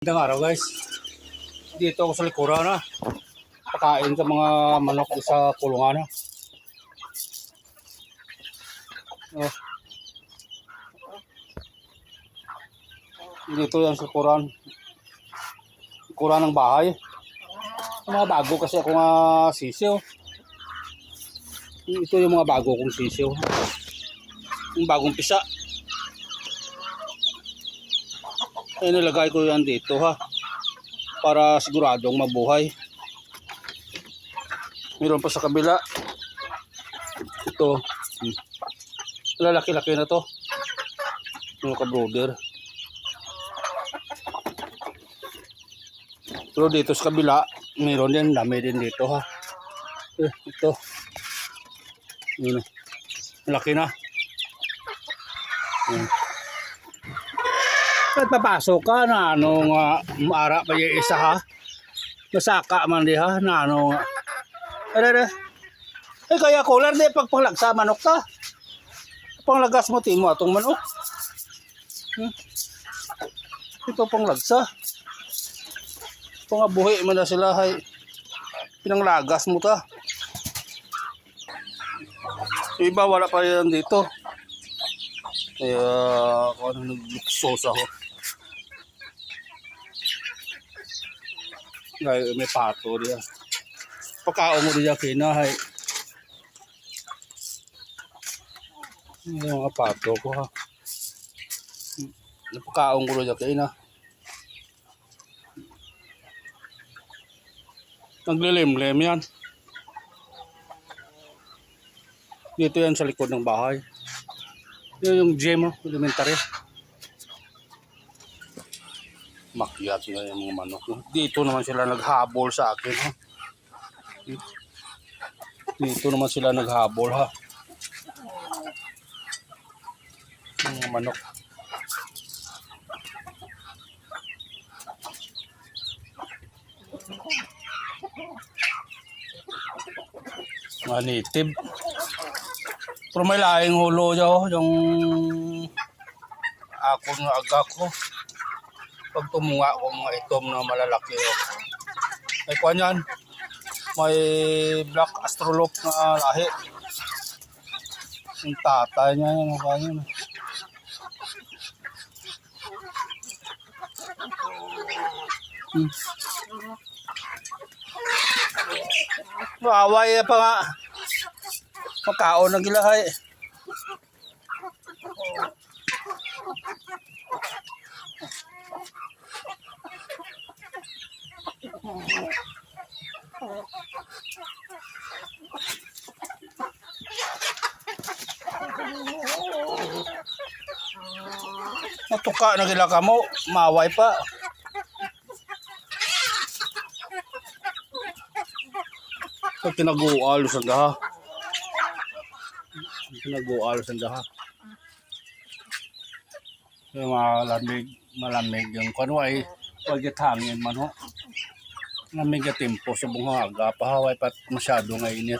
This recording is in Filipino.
Magandang araw guys. Dito ako sa likuran na. Pakain ka mga manok sa kulungan na. Oh. Dito yan sa likuran. Likuran ng bahay. Mga bago kasi ako nga sisiw. Ito yung mga bago kong sisiw. Yung bagong pisa. Ay nilagay ko yan dito ha. Para siguradong mabuhay. Meron pa sa kabila. Ito. Lalaki-laki na to. Mga ka-brother. Pero dito sa kabila, meron din. Dami din dito ha. Ito. Yun. Malaki na. Yun. At papasok ka na anong maara pa yung isa ha. Masaka man di ha na anong kaya kular di pagpanglagsa manok ka. Panglagas mo timo atong manok. Ito panglagsa. Pangabuhi man na sila hay. Pinanglagas mo ta. Iba wala pa yan dito. Kaya kung ano nagluksos ako. May pato diya. Pagkaon mo diya kinahay. Yung mga pato ko ha. Pagkaon ko diya kina. Naglilimlim yan. Dito yan sa likod ng bahay. Yan yung gym, elementary. Makyat nga yung mga manok. Dito naman sila naghabol sa akin. Ha? Dito naman sila naghabol ha. Yung mga manok. Mga native. Pero may laing hulo dyan. Yung ako nga aga ko. Pag tumunga ko mga itom na malalaki. May kuha yan. May black astrolop na lahi. Yung tatay niya yan. Kuha yan. Away pa nga. Makaon na gilahay. Matuka na gila ka mo, maway pa. Pag tinagual sa daha. Tinagual sa daha. Yung malamig yung kanway. Pag hangin man ho. Malamig yung tempo sa bunga aga. Pahaway pa masyado nga init.